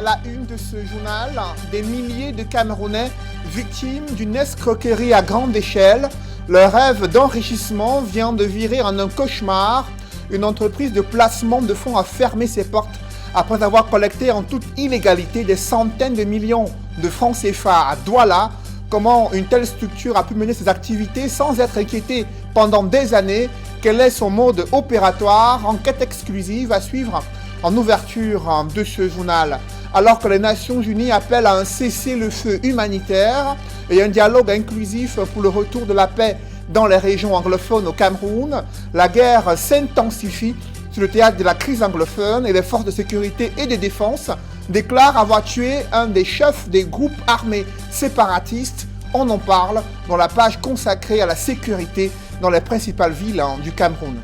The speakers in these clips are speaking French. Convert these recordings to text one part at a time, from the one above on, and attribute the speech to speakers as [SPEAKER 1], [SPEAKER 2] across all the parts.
[SPEAKER 1] À la une de ce journal, des milliers de Camerounais victimes d'une escroquerie à grande échelle. Leur rêve d'enrichissement vient de virer en un cauchemar. Une entreprise de placement de fonds a fermé ses portes après avoir collecté en toute illégalité des centaines de millions de francs CFA à Douala. Comment une telle structure a pu mener ses activités sans être inquiétée pendant des années? Quel est son mode opératoire? Enquête exclusive à suivre en ouverture de ce journal. Alors que les Nations Unies appellent à un cessez-le-feu humanitaire et un dialogue inclusif pour le retour de la paix dans les régions anglophones au Cameroun, la guerre s'intensifie sur le théâtre de la crise anglophone et les forces de sécurité et de défense déclarent avoir tué un des chefs des groupes armés séparatistes. On en parle dans la page consacrée à la sécurité dans les principales villes du Cameroun.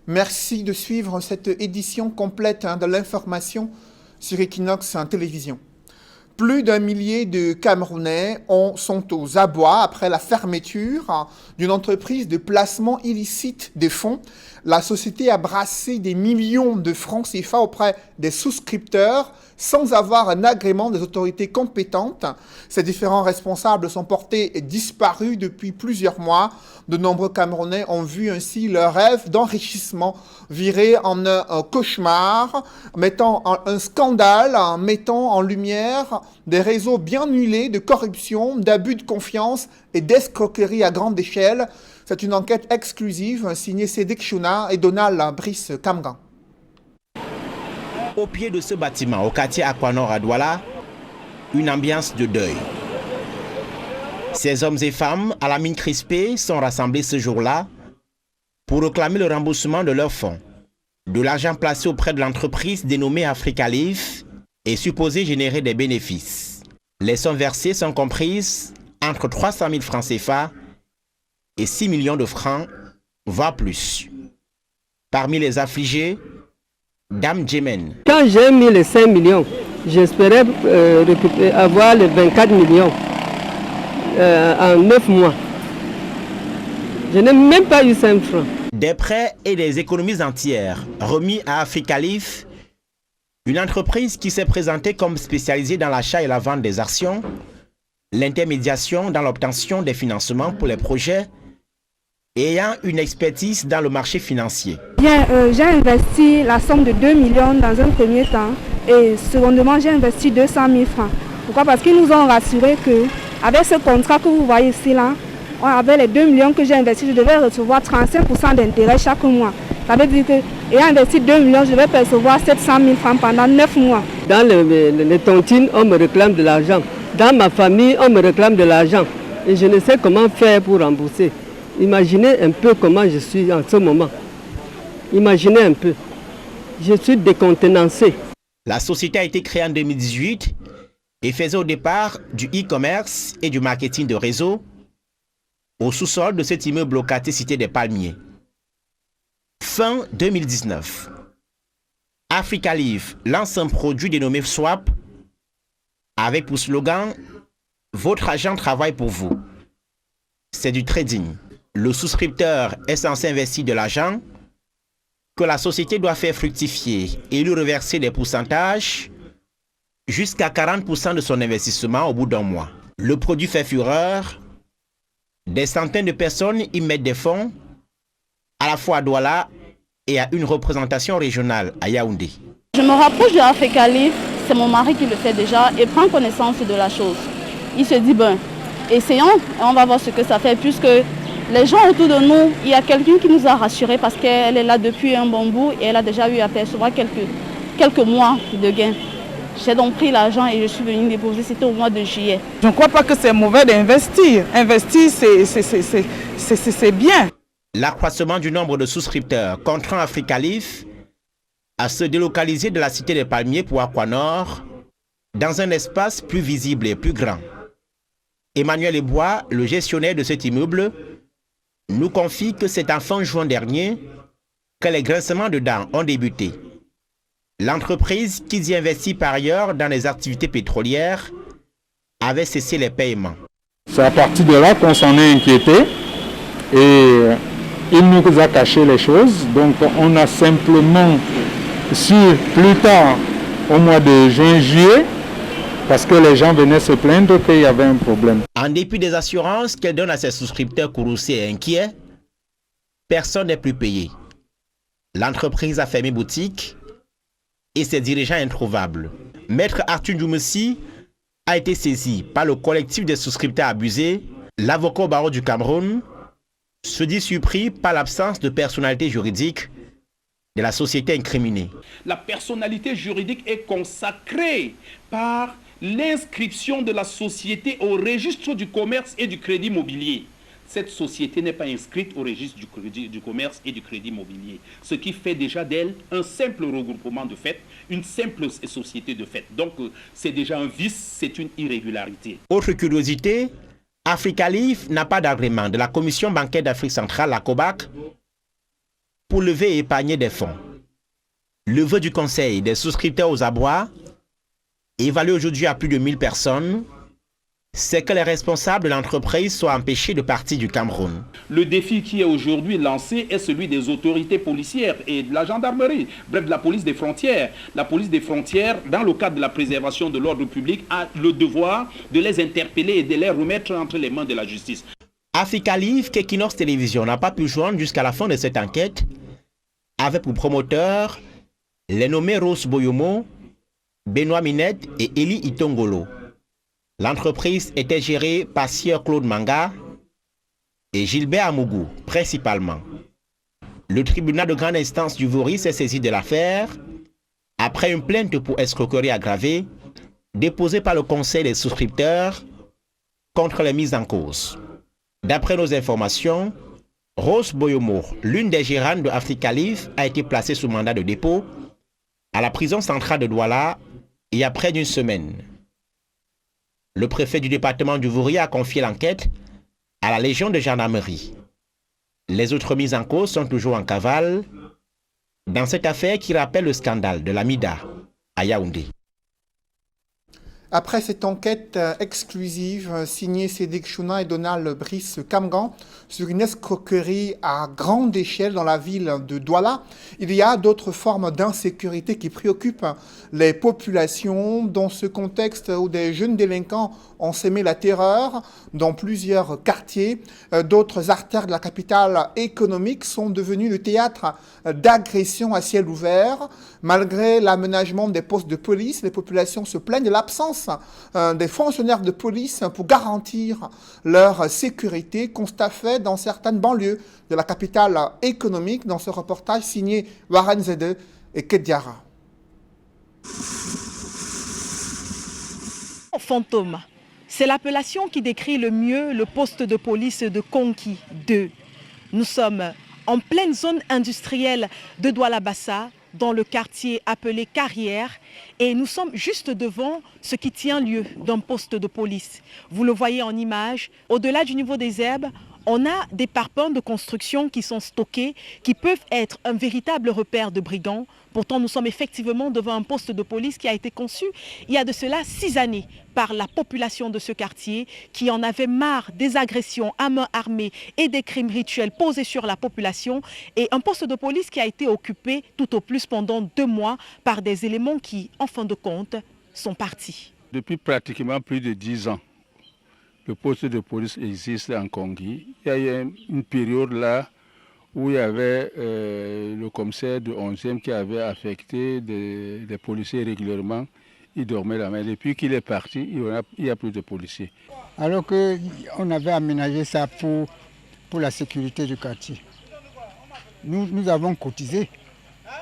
[SPEAKER 1] Merci de suivre cette édition complète de l'information sur Equinox Télévision. Plus d'1 millier de Camerounais sont aux abois après la fermeture d'une entreprise de placement illicite des fonds. La société a brassé des millions de francs CFA auprès des souscripteurs sans avoir un agrément des autorités compétentes. Ces différents responsables sont portés disparus depuis plusieurs mois. De nombreux Camerounais ont vu ainsi leur rêve d'enrichissement virer en un cauchemar, mettant un scandale, mettant en lumière des réseaux bien huilés de corruption, d'abus de confiance et d'escroquerie à grande échelle. C'est une enquête exclusive signée Sédek Chouna et Donald Brice Kamgan.
[SPEAKER 2] Au pied de ce bâtiment, au quartier Aquanor à Douala, une ambiance de deuil. Ces hommes et femmes à la mine crispée sont rassemblés ce jour-là pour réclamer le remboursement de leurs fonds. De l'argent placé auprès de l'entreprise dénommée Africa Leaf est supposé générer des bénéfices. Les sommes versées sont comprises entre 300 000 francs CFA et 6 millions de francs, voire plus. Parmi les affligés, Dame Jemen.
[SPEAKER 3] Quand j'ai mis les 5 millions, j'espérais avoir les 24 millions en 9 mois. Je n'ai même pas eu 5 francs.
[SPEAKER 2] Des prêts et des économies entières remis à Africa Leaf, une entreprise qui s'est présentée comme spécialisée dans l'achat et la vente des actions, l'intermédiation dans l'obtention des financements pour les projets ayant une expertise dans le marché financier.
[SPEAKER 4] J'ai investi la somme de 2 millions dans un premier temps et secondement j'ai investi 200 000 francs. Pourquoi? Parce qu'ils nous ont rassuré qu'avec ce contrat que vous voyez ici, là, avec les 2 millions que j'ai investis, je devais recevoir 35% d'intérêt chaque mois. Ça veut dire que, ayant investi 2 millions, je vais percevoir 700 000 francs pendant 9 mois.
[SPEAKER 3] Dans les tontines, on me réclame de l'argent. Dans ma famille, on me réclame de l'argent. Et je ne sais comment faire pour rembourser. Imaginez un peu comment je suis en ce moment. Imaginez un peu. Je suis décontenancé.
[SPEAKER 2] La société a été créée en 2018 et faisait au départ du e-commerce et du marketing de réseau au sous-sol de cet immeuble au quartier Cité des Palmiers. Fin 2019, Africa Leaf lance un produit dénommé Swap avec pour slogan « Votre agent travaille pour vous ». C'est du trading. Le souscripteur est censé investir de l'argent que la société doit faire fructifier et lui reverser des pourcentages jusqu'à 40% de son investissement au bout d'un mois. Le produit fait fureur. Des centaines de personnes y mettent des fonds, à la fois à Douala et à une représentation régionale à Yaoundé.
[SPEAKER 5] Je me rapproche de Africa Leaf, c'est mon mari qui le fait déjà et prend connaissance de la chose. Il se dit, essayons et on va voir ce que ça fait puisque les gens autour de nous, il y a quelqu'un qui nous a rassurés parce qu'elle est là depuis un bon bout et elle a déjà eu à percevoir quelques mois de gains. J'ai donc pris l'argent et je suis venue déposer, c'était au mois de juillet.
[SPEAKER 6] Je ne crois pas que c'est mauvais d'investir. Investir, c'est bien.
[SPEAKER 2] L'accroissement du nombre de souscripteurs contraint Africa Leaf à se délocaliser de la Cité des Palmiers pour Aquanor dans un espace plus visible et plus grand. Emmanuel Ebois, le gestionnaire de cet immeuble, nous confie que c'est en fin juin dernier que les grincements de dents ont débuté. L'entreprise, qui y investit par ailleurs dans les activités pétrolières, avait cessé les paiements.
[SPEAKER 7] C'est à partir de là qu'on s'en est inquiété et il nous a caché les choses. Donc on a simplement su plus tard, au mois de juin-juillet, parce que les gens venaient se plaindre qu'il y avait un problème.
[SPEAKER 2] En dépit des assurances qu'elle donne à ses souscripteurs courroucés et inquiets, personne n'est plus payé. L'entreprise a fermé boutique et ses dirigeants introuvables. Maître Arthur Djoumessi a été saisi par le collectif des souscripteurs abusés. L'avocat au barreau du Cameroun se dit surpris par l'absence de personnalité juridique de la société incriminée.
[SPEAKER 8] La personnalité juridique est consacrée par l'inscription de la société au registre du commerce et du crédit immobilier. Cette société n'est pas inscrite au registre du commerce et du crédit immobilier, ce qui fait déjà d'elle un simple regroupement de fait, une simple société de fait. Donc c'est déjà un vice, c'est une irrégularité.
[SPEAKER 2] Autre curiosité, Africa-Livre n'a pas d'agrément de la Commission bancaire d'Afrique centrale, la COBAC, pour lever et épargner des fonds. Le vœu du Conseil des souscripteurs aux abois, évalué aujourd'hui à plus de 1000 personnes, c'est que les responsables de l'entreprise soient empêchés de partir du Cameroun.
[SPEAKER 8] Le défi qui est aujourd'hui lancé est celui des autorités policières et de la gendarmerie, bref de la police des frontières. La police des frontières, dans le cadre de la préservation de l'ordre public, a le devoir de les interpeller et de les remettre entre les mains de la justice.
[SPEAKER 2] Africa-Livre, qu'Equinox Télévision n'a pas pu joindre jusqu'à la fin de cette enquête, avait pour promoteurs les nommés Rose Boyomo, Benoît Minette et Eli Itongolo. L'entreprise était gérée par Sieur Claude Manga et Gilbert Amougou, principalement. Le tribunal de grande instance du Vori s'est saisi de l'affaire après une plainte pour escroquerie aggravée déposée par le Conseil des souscripteurs contre les mises en cause. D'après nos informations, Rose Boyomo, l'une des gérantes de Africa-Livre, a été placée sous mandat de dépôt à la prison centrale de Douala il y a près d'une semaine. Le préfet du département du Vouri a confié l'enquête à la Légion de gendarmerie. Les autres mises en cause sont toujours en cavale dans cette affaire qui rappelle le scandale de la Mida à Yaoundé.
[SPEAKER 1] Après cette enquête exclusive signée Sédhic Chouna et Donald Brice Kamgan sur une escroquerie à grande échelle dans la ville de Douala, il y a d'autres formes d'insécurité qui préoccupent les populations dans ce contexte où des jeunes délinquants ont sémé la terreur dans plusieurs quartiers. D'autres artères de la capitale économique sont devenues le théâtre d'agressions à ciel ouvert. Malgré l'aménagement des postes de police, les populations se plaignent de l'absence des fonctionnaires de police pour garantir leur sécurité, constat fait dans certaines banlieues de la capitale économique, dans ce reportage signé Warren Zede et Kediara.
[SPEAKER 9] Fantôme, c'est l'appellation qui décrit le mieux le poste de police de Konki 2. Nous sommes en pleine zone industrielle de Douala-Bassa, dans le quartier appelé Carrière, et nous sommes juste devant ce qui tient lieu d'un poste de police. Vous le voyez en image, au-delà du niveau des herbes, on a des parpaings de construction qui sont stockés, qui peuvent être un véritable repère de brigands. Pourtant, nous sommes effectivement devant un poste de police qui a été conçu il y a de cela 6 années par la population de ce quartier qui en avait marre des agressions à main armée et des crimes rituels posés sur la population. Et un poste de police qui a été occupé tout au plus pendant 2 mois par des éléments qui, en fin de compte, sont partis.
[SPEAKER 7] Depuis pratiquement plus de 10 ans, le poste de police existe en Kongi. Il y a eu une période là où il y avait le commissaire de 11e qui avait affecté des policiers régulièrement. Il dormait là, mais depuis qu'il est parti, il n'y a plus de policiers.
[SPEAKER 10] Alors qu'on avait aménagé ça pour la sécurité du quartier. Nous avons cotisé,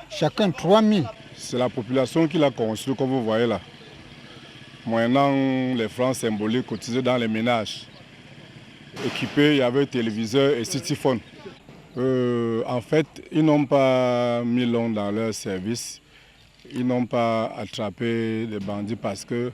[SPEAKER 10] chacun 3 000.
[SPEAKER 11] C'est la population qui l'a construit, comme vous voyez là. Moyennant les francs symboliques cotisés dans les ménages. Équipés, il y avait téléviseur et cityphone. En fait, ils n'ont pas mis l'homme dans leur service. Ils n'ont pas attrapé les bandits parce que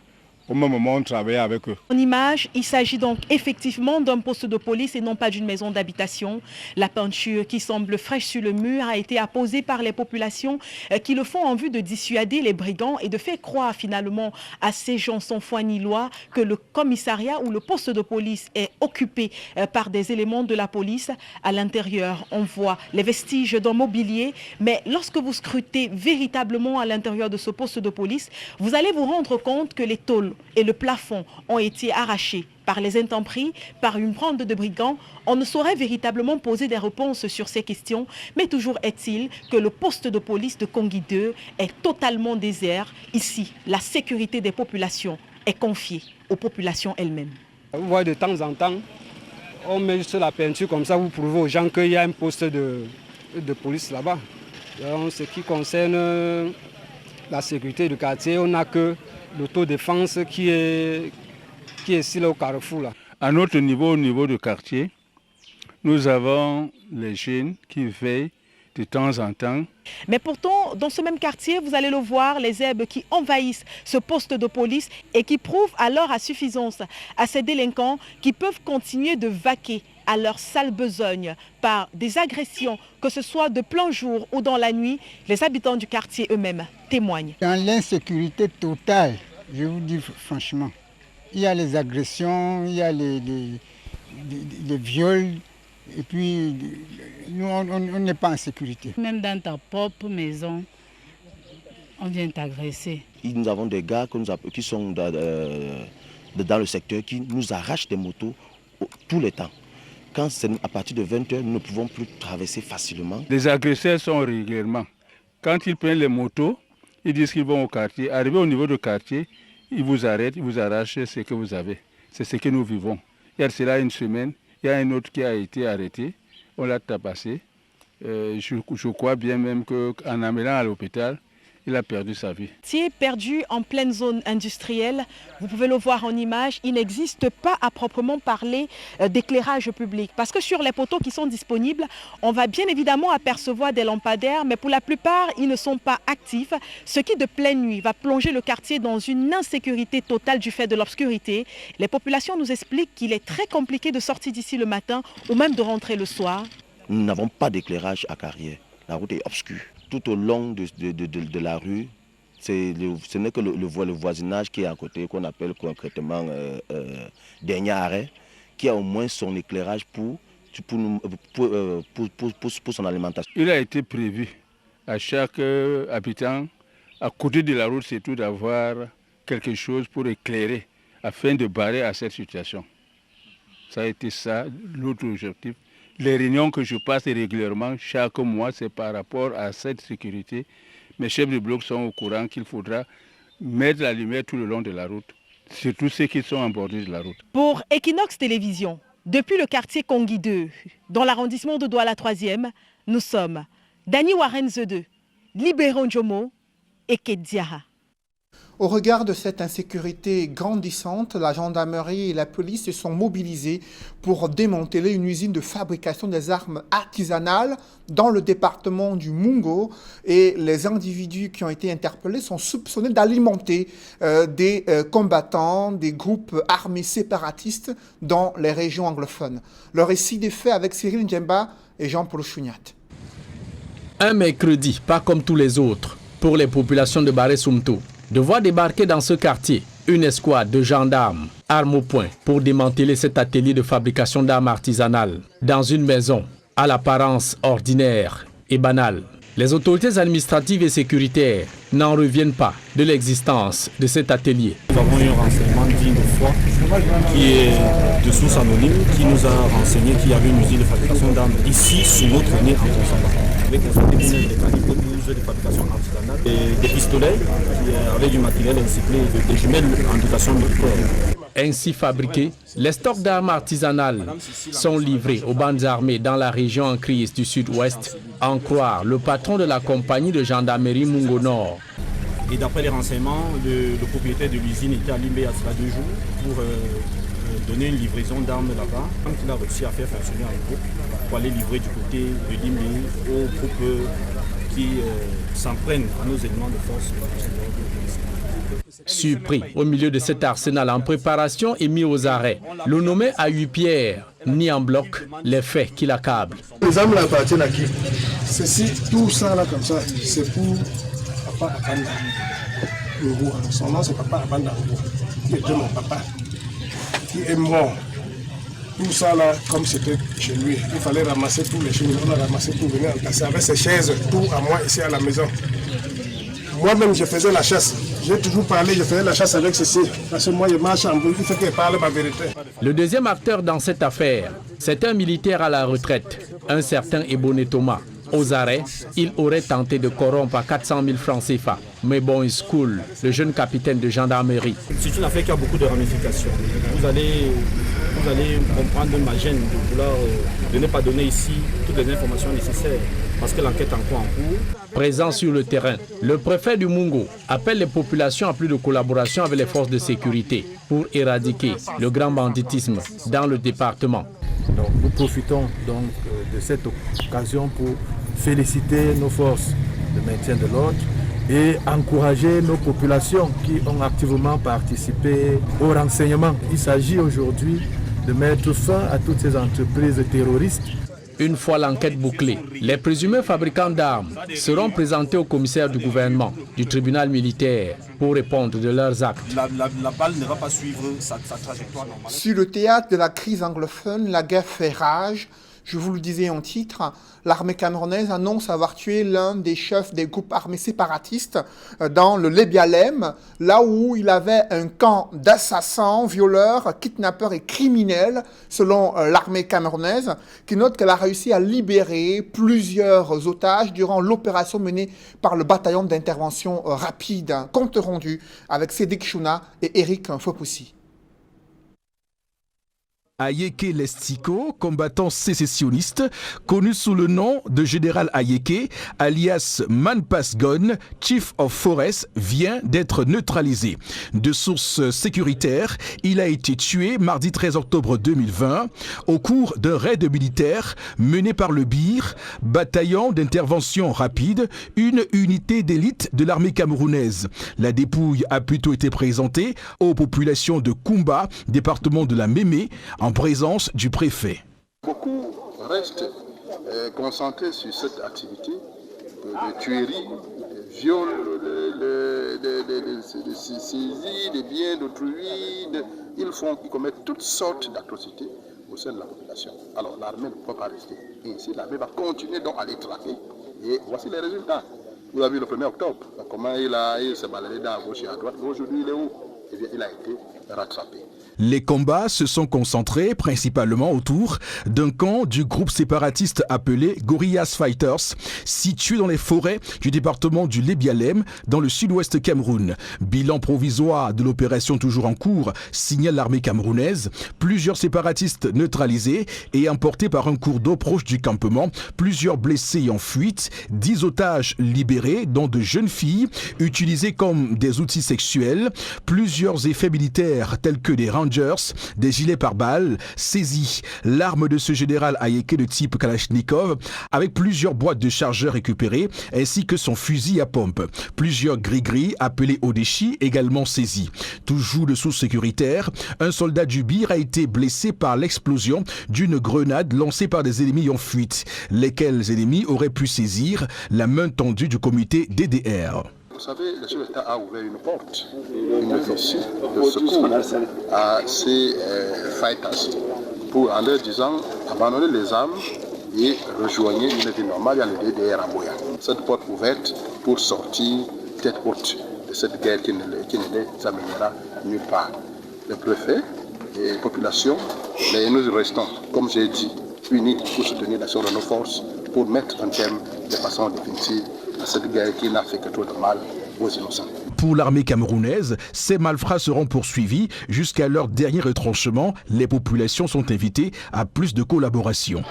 [SPEAKER 11] Au même moment, on travaillait avec eux.
[SPEAKER 9] En image, il s'agit donc effectivement d'un poste de police et non pas d'une maison d'habitation. La peinture qui semble fraîche sur le mur a été apposée par les populations qui le font en vue de dissuader les brigands et de faire croire finalement à ces gens sans foi ni loi que le commissariat ou le poste de police est occupé par des éléments de la police. À l'intérieur, on voit les vestiges d'un mobilier, mais lorsque vous scrutez véritablement à l'intérieur de ce poste de police, vous allez vous rendre compte que les tôles et le plafond ont été arrachés par les intempéries, par une bande de brigands. On ne saurait véritablement poser des réponses sur ces questions, mais toujours est-il que le poste de police de Kongui 2 est totalement désert. Ici, la sécurité des populations est confiée aux populations elles-mêmes.
[SPEAKER 12] Vous voyez, de temps en temps, on met juste la peinture comme ça, vous prouvez aux gens qu'il y a un poste de police là-bas. En ce qui concerne la sécurité du quartier, on n'a que l'autodéfense qui est ici là, au carrefour. Là.
[SPEAKER 7] À notre niveau, au niveau du quartier, nous avons les jeunes qui veillent de temps en temps.
[SPEAKER 9] Mais pourtant, dans ce même quartier, vous allez le voir, les herbes qui envahissent ce poste de police et qui prouvent alors à suffisance à ces délinquants qui peuvent continuer de vaquer à leur sale besogne par des agressions, que ce soit de plein jour ou dans la nuit. Les habitants du quartier eux-mêmes témoignent.
[SPEAKER 10] Dans l'insécurité totale, je vous dis franchement, il y a les agressions, il y a les viols, et puis nous, on n'est pas en sécurité.
[SPEAKER 13] Même dans ta propre maison, on vient t'agresser.
[SPEAKER 14] Nous avons des gars qui sont dans le secteur qui nous arrachent des motos tout le temps. Quand c'est à partir de 20h, nous ne pouvons plus traverser facilement.
[SPEAKER 7] Les agresseurs sont régulièrement. Quand ils prennent les motos, ils disent qu'ils vont au quartier. Arrivés au niveau du quartier, ils vous arrêtent, ils vous arrachent ce que vous avez. C'est ce que nous vivons. Il y a cela une semaine, il y a un autre qui a été arrêté. On l'a tabassé. Je crois bien même qu'en amenant à l'hôpital, il a perdu sa vie.
[SPEAKER 9] Perdu en pleine zone industrielle, vous pouvez le voir en image, il n'existe pas à proprement parler d'éclairage public. Parce que sur les poteaux qui sont disponibles, on va bien évidemment apercevoir des lampadaires, mais pour la plupart, ils ne sont pas actifs. Ce qui de pleine nuit va plonger le quartier dans une insécurité totale du fait de l'obscurité. Les populations nous expliquent qu'il est très compliqué de sortir d'ici le matin ou même de rentrer le soir.
[SPEAKER 14] Nous n'avons pas d'éclairage à Carrière. La route est obscure. Tout au long de la rue, ce n'est que le voisinage qui est à côté, qu'on appelle concrètement dernier arrêt, qui a au moins son éclairage pour son alimentation.
[SPEAKER 7] Il a été prévu à chaque habitant, à côté de la route, c'est tout d'avoir quelque chose pour éclairer, afin de barrer à cette situation. Ça a été ça, l'autre objectif. Les réunions que je passe régulièrement, chaque mois, c'est par rapport à cette sécurité. Mes chefs de bloc sont au courant qu'il faudra mettre la lumière tout le long de la route, surtout ceux qui sont en bordure de la route.
[SPEAKER 9] Pour Equinox Télévision, depuis le quartier Kongui 2, dans l'arrondissement de Douala 3e, nous sommes Dani Warenze 2, Libéron Jomo et Kediaha.
[SPEAKER 1] Au regard de cette insécurité grandissante, la gendarmerie et la police se sont mobilisés pour démanteler une usine de fabrication des armes artisanales dans le département du Mungo. Et les individus qui ont été interpellés sont soupçonnés d'alimenter des combattants, des groupes armés séparatistes dans les régions anglophones. Le récit des faits avec Cyril Ndjemba et Jean-Paul Chouniat.
[SPEAKER 15] Un mercredi, pas comme tous les autres, pour les populations de Baré-Soumtou. De voir débarquer dans ce quartier une escouade de gendarmes, armes au poing, pour démanteler cet atelier de fabrication d'armes artisanales dans une maison à l'apparence ordinaire et banale. Les autorités administratives et sécuritaires n'en reviennent pas de l'existence de cet atelier.
[SPEAKER 16] Nous avons eu un renseignement digne de foi qui est de source anonyme, qui nous a renseigné qu'il y avait une usine de fabrication d'armes ici, sous notre nez en Konsamba, avec un des calibre 12 de fabrication artisanale et des pistolets avec du matériel recyclé et des jumelles en dotation militaire.
[SPEAKER 15] Ainsi fabriqués, les stocks d'armes artisanales sont livrés aux bandes armées dans la région en crise du sud-ouest, en croire le patron de la compagnie de gendarmerie Mungo Nord.
[SPEAKER 16] Et d'après les renseignements, le propriétaire de l'usine était à Limbé à cela 2 jours pour donner une livraison d'armes là-bas. Quand il a réussi à faire fonctionner un groupe pour aller livrer du côté de Limbé aux groupes qui s'en prennent à nos éléments de force.
[SPEAKER 15] Surpris au milieu de cet arsenal en préparation et mis aux arrêts, le nommé Ayupierre nie en bloc les faits qui l'accablent.
[SPEAKER 17] Les armes là appartiennent à qui? Ceci, tout ça là comme ça, c'est pour Papa Abanda. Son nom c'est Papa Abanda, qui était mon papa, qui est mort. Tout ça là, comme c'était chez lui, il fallait ramasser tous les choses. On a ramassé pour venir entasser avec ses chaises, tout à moi ici à la maison. Moi-même, je faisais la chasse. J'ai toujours parlé, je faisais la chasse avec ceci. Parce que moi, je marche en bruit, il faut qu'il parle ma vérité.
[SPEAKER 15] Le deuxième acteur dans cette affaire, c'est un militaire à la retraite, un certain Eboné Thomas. Aux arrêts, il aurait tenté de corrompre à 400 000 francs CFA. Mais bon, il cool, le jeune capitaine de gendarmerie.
[SPEAKER 16] C'est une affaire qui a beaucoup de ramifications. Vous allez comprendre ma gêne de vouloir de ne pas donner ici toutes les informations nécessaires parce que l'enquête est encore en cours.
[SPEAKER 15] Présent sur le terrain, le préfet du Mungo appelle les populations à plus de collaboration avec les forces de sécurité pour éradiquer le grand banditisme dans le département.
[SPEAKER 18] Donc, nous profitons donc de cette occasion pour féliciter nos forces de maintien de l'ordre et encourager nos populations qui ont activement participé au renseignement. Il s'agit aujourd'hui de mettre fin à toutes ces entreprises terroristes.
[SPEAKER 15] Une fois l'enquête bouclée, les présumés fabricants d'armes seront présentés au commissaire du gouvernement, du tribunal militaire, pour répondre de leurs actes.
[SPEAKER 16] La balle ne va pas suivre sa trajectoire normale.
[SPEAKER 1] Sur le théâtre de la crise anglophone, la guerre fait rage. Je vous le disais en titre, l'armée camerounaise annonce avoir tué l'un des chefs des groupes armés séparatistes dans le Lébialem, là où il avait un camp d'assassins, violeurs, kidnappeurs et criminels, selon l'armée camerounaise, qui note qu'elle a réussi à libérer plusieurs otages durant l'opération menée par le bataillon d'intervention rapide. Compte rendu avec Sédik Chouna et Eric Fopoussi.
[SPEAKER 19] Ayeke Lestico, combattant sécessionniste, connu sous le nom de Général Ayeke, alias Manpasgon, Chief of Forest, vient d'être neutralisé. De sources sécuritaires, il a été tué mardi 13 octobre 2020 au cours d'un raid militaire mené par le BIR, bataillon d'intervention rapide, une unité d'élite de l'armée camerounaise. La dépouille a plutôt été présentée aux populations de Koumba, département de la Mémé, en présence du préfet.
[SPEAKER 20] Beaucoup restent concentrés sur cette activité de tuerie, de viol, de saisie, de biens d'autrui. Ils commettent toutes sortes d'atrocités au sein de la population. Alors l'armée ne peut pas rester. Et ici, l'armée va continuer donc à les traquer. Et voici les résultats. Vous avez vu le 1er octobre, comment il s'est baladé à gauche et à droite. Aujourd'hui, il est où? Eh bien, il a été rattrapé.
[SPEAKER 19] Les combats se sont concentrés principalement autour d'un camp du groupe séparatiste appelé Gorillaz Fighters, situé dans les forêts du département du Lébialem, dans le sud-ouest Cameroun. Bilan provisoire de l'opération toujours en cours, signale l'armée camerounaise. Plusieurs séparatistes neutralisés et emportés par un cours d'eau proche du campement. Plusieurs blessés en fuite. 10 otages libérés, dont de jeunes filles, utilisées comme des outils sexuels. Plusieurs effets militaires tels que des Rangers, des gilets pare-balles saisis. L'arme de ce général Ayeke de type Kalachnikov, avec plusieurs boîtes de chargeurs récupérées, ainsi que son fusil à pompe. Plusieurs gris-gris appelés Odeshi également saisis. Toujours de source sécuritaire, un soldat du BIR a été blessé par l'explosion d'une grenade lancée par des ennemis en fuite, lesquels ennemis auraient pu saisir la main tendue du comité DDR.
[SPEAKER 20] Vous savez, le chef d'État a ouvert une porte, une issue de secours à ces fighters pour, en leur disant, abandonnez les armes et rejoignez une vie normale à le DDR à Boya. Cette porte ouverte pour sortir tête haute de cette guerre qui ne les amènera nulle part. Le préfet et les populations, nous restons, comme j'ai dit, unis pour soutenir l'action de nos forces pour mettre un terme de façon définitive à cette guerre qui n'a fait que trop de mal aux innocents.
[SPEAKER 19] Pour l'armée camerounaise, ces malfrats seront poursuivis jusqu'à leur dernier retranchement. Les populations sont invitées à plus de collaboration.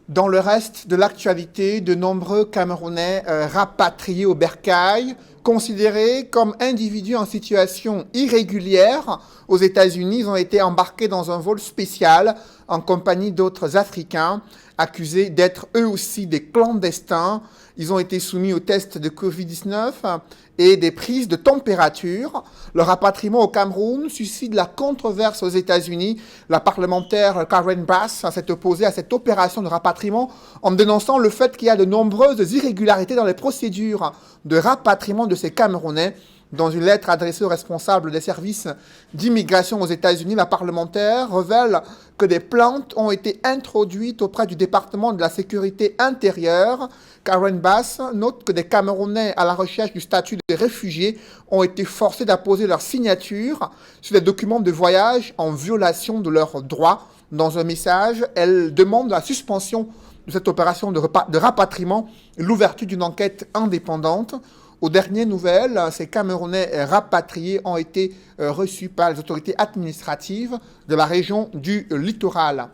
[SPEAKER 1] Dans le reste de l'actualité, de nombreux Camerounais rapatriés au bercail, considérés comme individus en situation irrégulière aux États-Unis, ont été embarqués dans un vol spécial en compagnie d'autres Africains accusés d'être eux aussi des clandestins. Ils ont été soumis aux tests de Covid-19 et des prises de température. Le rapatriement au Cameroun suscite la controverse aux États-Unis. La parlementaire Karen Bass s'est opposée à cette opération de rapatriement en dénonçant le fait qu'il y a de nombreuses irrégularités dans les procédures de rapatriement de ces Camerounais. Dans une lettre adressée aux responsables des services d'immigration aux États-Unis, la parlementaire révèle que des plaintes ont été introduites auprès du département de la sécurité intérieure. Karen Bass note que des Camerounais à la recherche du statut de réfugiés ont été forcés d'apposer leur signature sur des documents de voyage en violation de leurs droits. Dans un message, elle demande la suspension de cette opération de rapatriement et l'ouverture d'une enquête indépendante. Aux dernières nouvelles, ces Camerounais rapatriés ont été reçus par les autorités administratives de la région du littoral.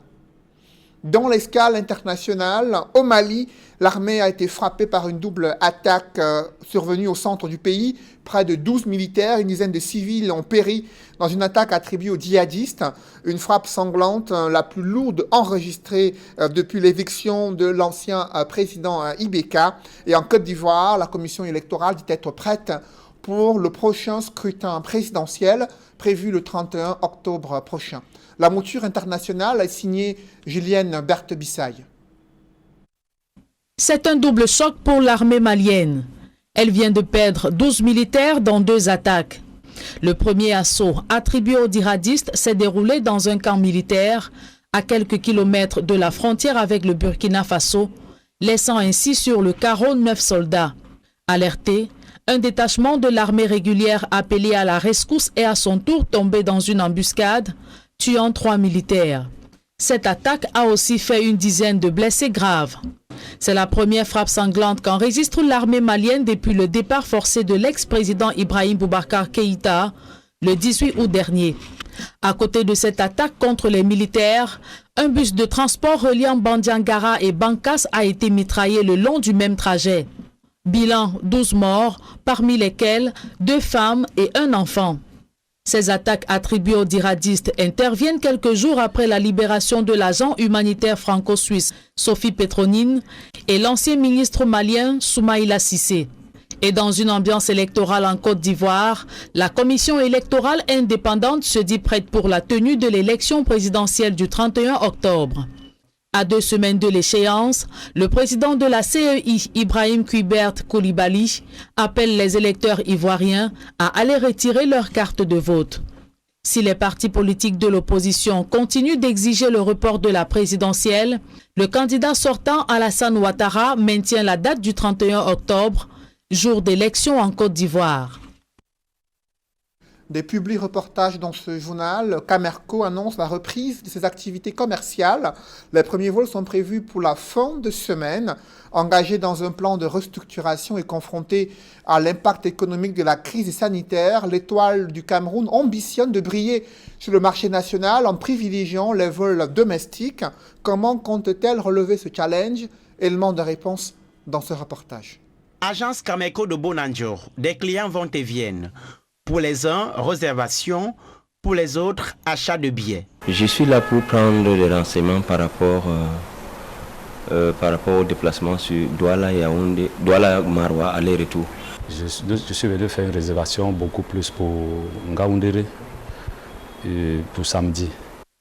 [SPEAKER 1] Dans l'escale internationale, au Mali, l'armée a été frappée par une double attaque survenue au centre du pays. Près de 12 militaires, une dizaine de civils ont péri dans une attaque attribuée aux djihadistes. Une frappe sanglante, la plus lourde enregistrée depuis l'éviction de l'ancien président Ibeka. Et en Côte d'Ivoire, la commission électorale dit être prête pour le prochain scrutin présidentiel prévu le 31 octobre prochain. La mouture internationale est signée Julienne Berthe-Bissaille.
[SPEAKER 21] C'est un double choc pour l'armée malienne. Elle vient de perdre 12 militaires dans 2 attaques. Le premier assaut attribué aux djihadistes s'est déroulé dans un camp militaire à quelques kilomètres de la frontière avec le Burkina Faso, laissant ainsi sur le carreau 9 soldats. Alerté, un détachement de l'armée régulière appelé à la rescousse est à son tour tombé dans une embuscade, tuant 3 militaires. Cette attaque a aussi fait une dizaine de blessés graves. C'est la première frappe sanglante qu'enregistre l'armée malienne depuis le départ forcé de l'ex-président Ibrahim Boubacar Keïta le 18 août dernier. À côté de cette attaque contre les militaires, un bus de transport reliant Bandiangara et Bankas a été mitraillé le long du même trajet. Bilan 12 morts, parmi lesquels 2 femmes et 1 enfant. Ces attaques attribuées aux djihadistes interviennent quelques jours après la libération de l'agent humanitaire franco-suisse Sophie Petronine et l'ancien ministre malien Soumaïla Cissé. Et dans une ambiance électorale en Côte d'Ivoire, la commission électorale indépendante se dit prête pour la tenue de l'élection présidentielle du 31 octobre. À 2 semaines de l'échéance, le président de la CEI, Ibrahim Kuibert Koulibaly, appelle les électeurs ivoiriens à aller retirer leur carte de vote. Si les partis politiques de l'opposition continuent d'exiger le report de la présidentielle, le candidat sortant Alassane Ouattara maintient la date du 31 octobre, jour d'élection en Côte d'Ivoire.
[SPEAKER 1] Des publi-reportages dans ce journal, Camerco annonce la reprise de ses activités commerciales. Les premiers vols sont prévus pour la fin de semaine. Engagé dans un plan de restructuration et confronté à l'impact économique de la crise sanitaire, l'Étoile du Cameroun ambitionne de briller sur le marché national en privilégiant les vols domestiques. Comment compte-t-elle relever ce challenge? Élément de réponse dans ce reportage.
[SPEAKER 2] Agence Camerco de Bonanjo, des clients vont et viennent. Pour les uns, réservation. Pour les autres, achat de billets.
[SPEAKER 22] Je suis là pour prendre des renseignements par rapport au déplacement sur Douala-Yaoundé, Douala-Maroua, aller-retour.
[SPEAKER 23] Je suis venu faire une réservation beaucoup plus pour Ngaoundéré pour samedi.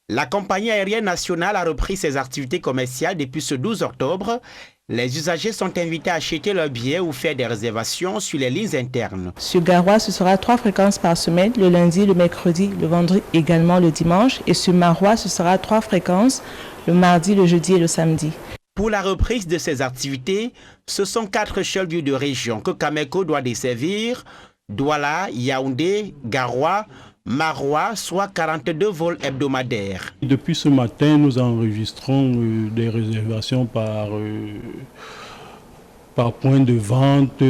[SPEAKER 2] La compagnie aérienne nationale a repris ses activités commerciales depuis ce 12 octobre. Les usagers sont invités à acheter leurs billets ou faire des réservations sur les lignes internes.
[SPEAKER 24] Sur Garoua, ce sera 3 fréquences par semaine, le lundi, le mercredi, le vendredi, également le dimanche. Et sur Maroua, ce sera 3 fréquences, le mardi, le jeudi et le samedi.
[SPEAKER 2] Pour la reprise de ces activités, ce sont 4 seuls lieux de région que Camerco doit desservir: Douala, Yaoundé, Garoua, Maroua, soit 42 vols hebdomadaires.
[SPEAKER 25] Depuis ce matin, nous enregistrons des réservations par point de vente.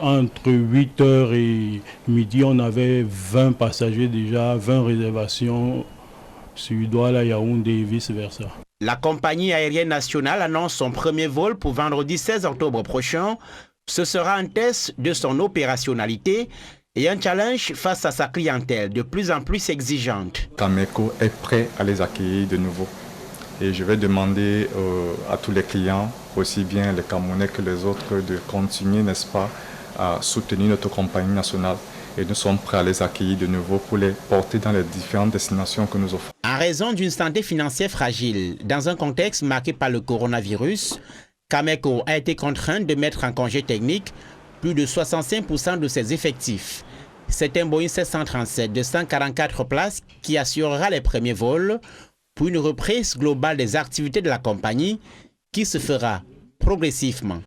[SPEAKER 25] Entre 8h et midi, on avait 20 passagers déjà, 20 réservations sur Douala, Yaoundé et vice-versa.
[SPEAKER 2] La compagnie aérienne nationale annonce son premier vol pour vendredi 16 octobre prochain. Ce sera un test de son opérationnalité. et un challenge face à sa clientèle de plus en plus exigeante.
[SPEAKER 3] Cameco est prêt à les accueillir de nouveau. Et je vais demander à tous les clients, aussi bien les Camerounais que les autres, de continuer, n'est-ce pas, à soutenir notre compagnie nationale. Et nous sommes prêts à les accueillir de nouveau pour les porter dans les différentes destinations que nous offrons.
[SPEAKER 2] En raison d'une santé financière fragile, dans un contexte marqué par le coronavirus, Cameco a été contraint de mettre en congé technique plus de 65% de ses effectifs. C'est un Boeing 737 de 144 places qui assurera les premiers vols pour une reprise globale des activités de la compagnie qui se fera progressivement.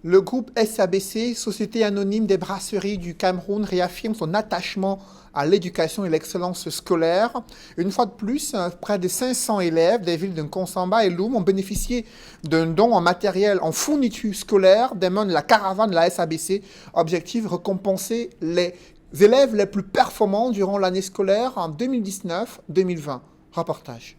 [SPEAKER 1] Le groupe SABC, Société anonyme des brasseries du Cameroun, réaffirme son attachement à l'éducation et l'excellence scolaire. Une fois de plus, près de 500 élèves des villes de Nkonsamba et Loum ont bénéficié d'un don en matériel, en fourniture scolaire des mains de la caravane de la SABC. Objectif, récompenser les élèves les plus performants durant l'année scolaire en 2019-2020. Reportage.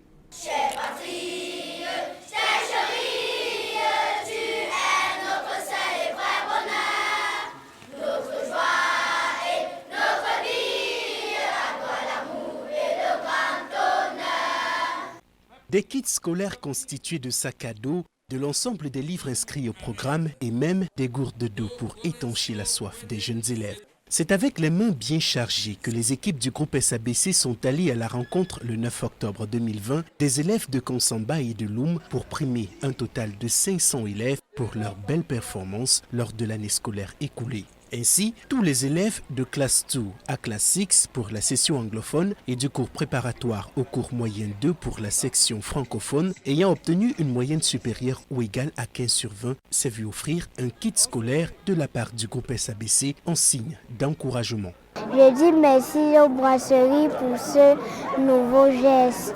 [SPEAKER 4] Des kits scolaires constitués de sacs à dos, de l'ensemble des livres inscrits au programme et même des gourdes d'eau pour étancher la soif des jeunes élèves. C'est avec les mains bien chargées que les équipes du groupe SABC sont allées à la rencontre le 9 octobre 2020 des élèves de Nkonsamba et de Loum pour primer un total de 500 élèves pour leur belle performance lors de l'année scolaire écoulée. Ainsi, tous les élèves de classe 2 à classe 6 pour la session anglophone et du cours préparatoire au cours moyen 2 pour la section francophone ayant obtenu une moyenne supérieure ou égale à 15/20 s'est vu offrir un kit scolaire de la part du groupe SABC en signe d'encouragement.
[SPEAKER 5] Je dis merci aux brasseries pour ce nouveau geste.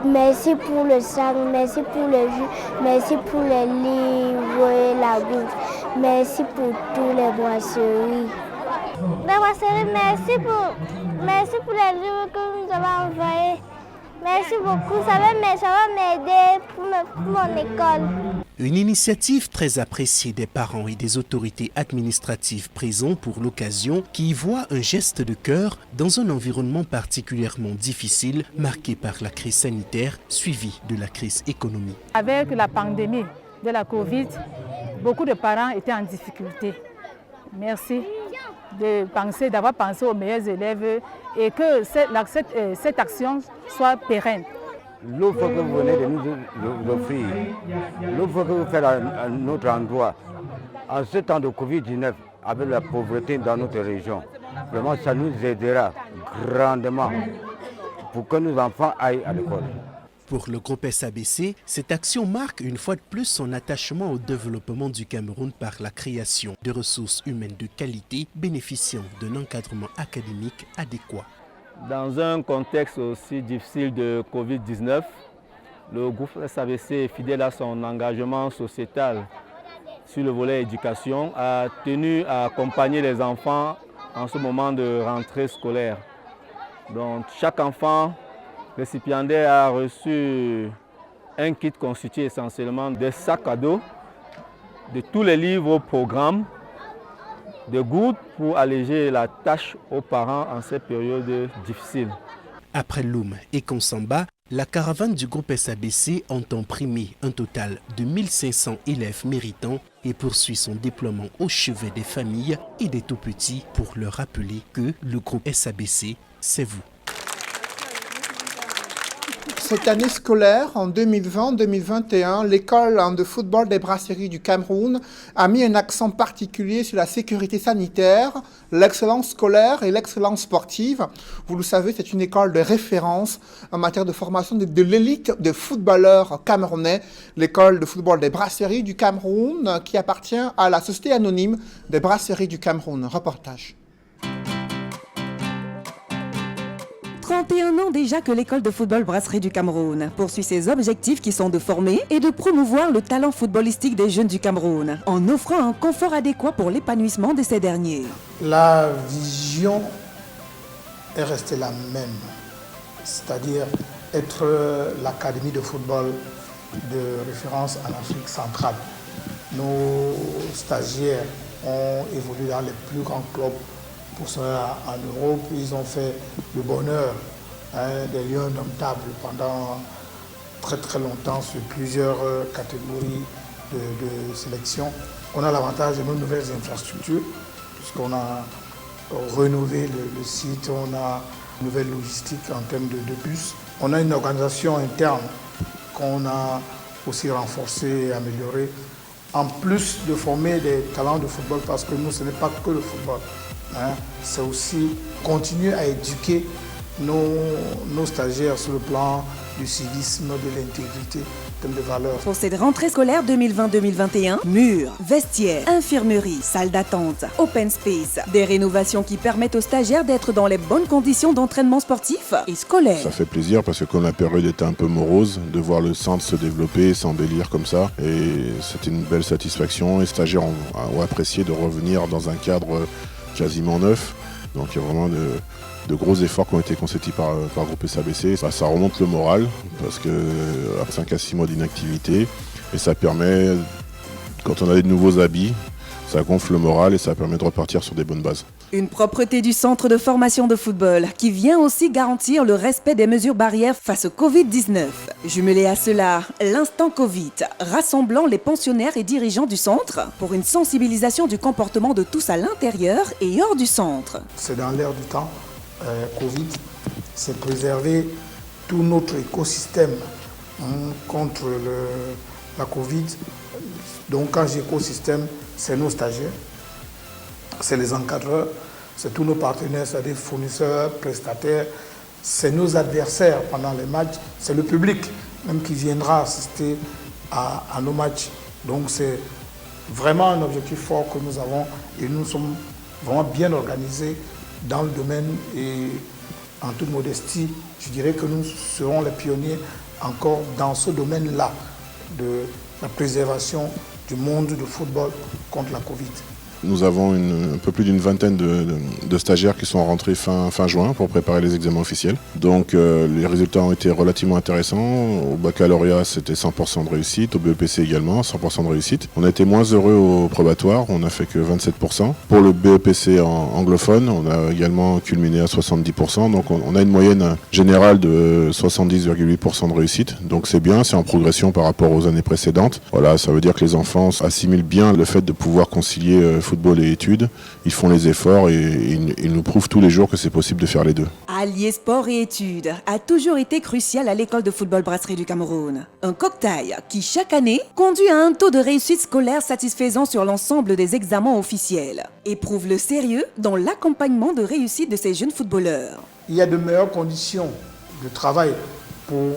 [SPEAKER 5] Merci pour le sac, merci pour le jus, merci pour les livres et la bouffe. Merci pour tous les brasseries. Les brasseries, merci pour les livres que nous avons envoyés. Merci beaucoup, ça va m'aider pour mon école.
[SPEAKER 4] Une initiative très appréciée des parents et des autorités administratives présents pour l'occasion qui y voient un geste de cœur dans un environnement particulièrement difficile marqué par la crise sanitaire suivie de la crise économique.
[SPEAKER 13] Avec la pandémie de la Covid, beaucoup de parents étaient en difficulté. Merci d'avoir pensé aux meilleurs élèves et que cette action soit pérenne.
[SPEAKER 6] L'offre que vous venez de nous offrir, l'offre que vous faites à notre endroit, en ce temps de Covid-19, avec la pauvreté dans notre région, vraiment ça nous aidera grandement pour que nos enfants aillent à l'école.
[SPEAKER 4] Pour le groupe SABC, cette action marque une fois de plus son attachement au développement du Cameroun par la création de ressources humaines de qualité bénéficiant d'un encadrement académique adéquat.
[SPEAKER 8] Dans un contexte aussi difficile de Covid-19, le groupe SABC, fidèle à son engagement sociétal sur le volet éducation, a tenu à accompagner les enfants en ce moment de rentrée scolaire. Donc chaque enfant récipiendaire a reçu un kit constitué essentiellement de sacs à dos, de tous les livres au programme, de gourdes pour alléger la tâche aux parents en ces périodes difficiles.
[SPEAKER 4] Après Loum et Nkonsamba, la caravane du groupe SABC entend primer un total de 1500 élèves méritants et poursuit son déploiement au chevet des familles et des tout-petits pour leur rappeler que le groupe SABC, c'est vous.
[SPEAKER 1] Cette année scolaire, en 2020-2021, l'école de football des brasseries du Cameroun a mis un accent particulier sur la sécurité sanitaire, l'excellence scolaire et l'excellence sportive. Vous le savez, c'est une école de référence en matière de formation de l'élite de footballeurs camerounais. L'école de football des brasseries du Cameroun qui appartient à la Société anonyme des brasseries du Cameroun. Reportage.
[SPEAKER 26] 31 ans déjà que l'école de football Brasserie du Cameroun poursuit ses objectifs qui sont de former et de promouvoir le talent footballistique des jeunes du Cameroun en offrant un confort adéquat pour l'épanouissement de ces derniers.
[SPEAKER 17] La vision est restée la même, c'est-à-dire être l'académie de football de référence en Afrique centrale. Nos stagiaires ont évolué dans les plus grands clubs pour ça en Europe. Ils ont fait le bonheur des lions indomptables pendant très très longtemps sur plusieurs catégories de sélection. On a l'avantage de nos nouvelles infrastructures, puisqu'on a rénové le site, on a une nouvelle logistique en termes de bus. On a une organisation interne qu'on a aussi renforcée et améliorée, en plus de former des talents de football, parce que nous, ce n'est pas que le football. C'est aussi continuer à éduquer nos stagiaires sur le plan du civisme, de l'intégrité, de valeurs.
[SPEAKER 26] Pour cette rentrée scolaire 2020-2021, murs, vestiaires, infirmerie, salles d'attente, open space, des rénovations qui permettent aux stagiaires d'être dans les bonnes conditions d'entraînement sportif et scolaire.
[SPEAKER 7] Ça fait plaisir parce que quand la période était un peu morose, de voir le centre se développer, s'embellir comme ça, et c'était une belle satisfaction. Les stagiaires ont apprécié de revenir dans un cadre quasiment neuf, donc il y a vraiment de gros efforts qui ont été consentis par Groupe SABC. Ça remonte le moral, parce que 5 à 6 mois d'inactivité, et ça permet, quand on a des nouveaux habits, ça gonfle le moral et ça permet de repartir sur des bonnes bases.
[SPEAKER 26] Une propreté du centre de formation de football qui vient aussi garantir le respect des mesures barrières face au Covid-19. Jumelé à cela, l'instant Covid, rassemblant les pensionnaires et dirigeants du centre pour une sensibilisation du comportement de tous à l'intérieur et hors du centre.
[SPEAKER 17] C'est dans l'air du temps. Covid, c'est préserver tout notre écosystème contre la Covid. Donc quand j'ai écosystème, c'est nos stagiaires, c'est les encadreurs, c'est tous nos partenaires, c'est des fournisseurs, prestataires, c'est nos adversaires pendant les matchs, c'est le public même qui viendra assister à nos matchs. Donc c'est vraiment un objectif fort que nous avons et nous sommes vraiment bien organisés dans le domaine, et en toute modestie, je dirais que nous serons les pionniers encore dans ce domaine-là de la préservation du monde du football contre la Covid.
[SPEAKER 7] Nous avons un peu plus d'une vingtaine de stagiaires qui sont rentrés fin juin pour préparer les examens officiels. Donc les résultats ont été relativement intéressants. Au baccalauréat, c'était 100% de réussite. Au BEPC également, 100% de réussite. On a été moins heureux au probatoire, on n'a fait que 27%. Pour le BEPC anglophone, on a également culminé à 70%. Donc on a une moyenne générale de 70,8% de réussite. Donc c'est bien, c'est en progression par rapport aux années précédentes. Voilà, ça veut dire que les enfants assimilent bien le fait de pouvoir concilier football et études. Ils font les efforts et ils nous prouvent tous les jours que c'est possible de faire les deux.
[SPEAKER 26] Allier sport et études a toujours été crucial à l'école de football Brasserie du Cameroun. Un cocktail qui, chaque année, conduit à un taux de réussite scolaire satisfaisant sur l'ensemble des examens officiels et prouve le sérieux dans l'accompagnement de réussite de ces jeunes footballeurs.
[SPEAKER 17] Il y a de meilleures conditions de travail pour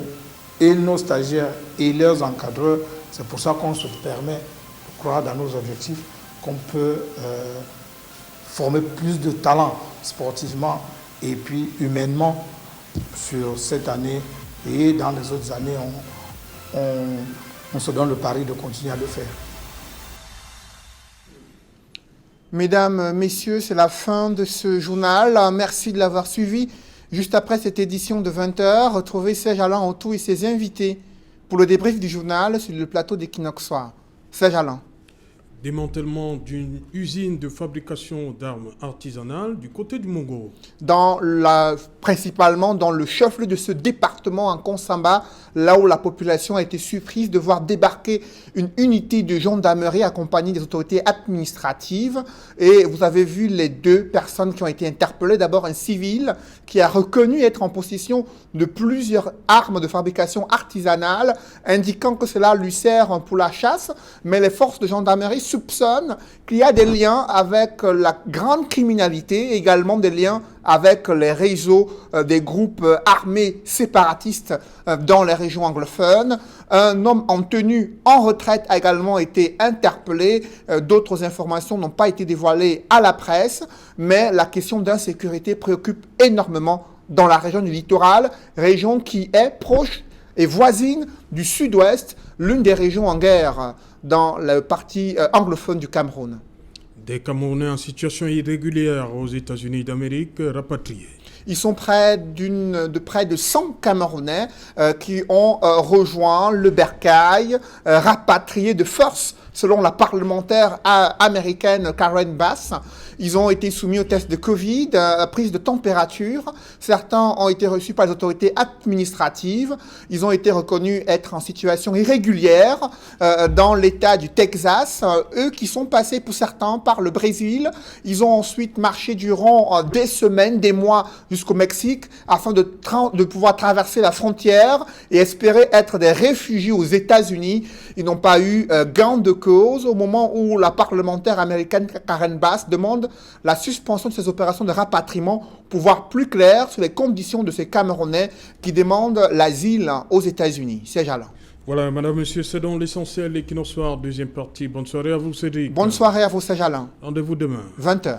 [SPEAKER 17] et nos stagiaires et leurs encadreurs. C'est pour ça qu'on se permet de croire dans nos objectifs qu'on peut former plus de talents sportivement et puis humainement sur cette année, et dans les autres années, on se donne le pari de continuer à le faire.
[SPEAKER 1] Mesdames, Messieurs, c'est la fin de ce journal. Merci de l'avoir suivi. Juste après cette édition de 20h, retrouvez Serge Alain Autou et ses invités pour le débrief du journal sur le plateau d'Equinox Soir. Serge Alain.
[SPEAKER 9] Démantèlement d'une usine de fabrication d'armes artisanales du côté du Mongo.
[SPEAKER 1] Principalement dans le chef-lieu de ce département, en Konsamba, là où la population a été surprise de voir débarquer une unité de gendarmerie accompagnée des autorités administratives. Et vous avez vu les deux personnes qui ont été interpellées. D'abord un civil qui a reconnu être en possession de plusieurs armes de fabrication artisanale, indiquant que cela lui sert pour la chasse, mais les forces de gendarmerie soupçonnent qu'il y a des liens avec la grande criminalité, également des liens avec les réseaux des groupes armés séparatistes dans les régions anglophones. Un homme en tenue en retraite a également été interpellé. D'autres informations n'ont pas été dévoilées à la presse, mais la question d'insécurité préoccupe énormément dans la région du littoral, région qui est proche et voisine du sud-ouest, l'une des régions en guerre dans la partie anglophone du Cameroun.
[SPEAKER 9] Des Camerounais en situation irrégulière aux États-Unis d'Amérique rapatriés.
[SPEAKER 1] Ils sont près de 100 Camerounais qui ont rejoint le bercail, rapatriés de force selon la parlementaire américaine Karen Bass. Ils ont été soumis au test de Covid, prise de température. Certains ont été reçus par les autorités administratives. Ils ont été reconnus être en situation irrégulière dans l'État du Texas. Eux qui sont passés pour certains par le Brésil. Ils ont ensuite marché durant des semaines, des mois jusqu'au Mexique afin de pouvoir traverser la frontière et espérer être des réfugiés aux États-Unis. Ils n'ont pas eu gain de cause au moment où la parlementaire américaine Karen Bass demande la suspension de ces opérations de rapatriement pour voir plus clair sur les conditions de ces Camerounais qui demandent l'asile aux États-Unis. C'est Alain.
[SPEAKER 9] Voilà, madame, monsieur, c'est donc l'essentiel. Equinox Soir, deuxième partie. Bonne soirée à vous, Cédric.
[SPEAKER 1] Bonne soirée à vous, Serge Alain.
[SPEAKER 9] Rendez-vous demain.
[SPEAKER 1] 20h.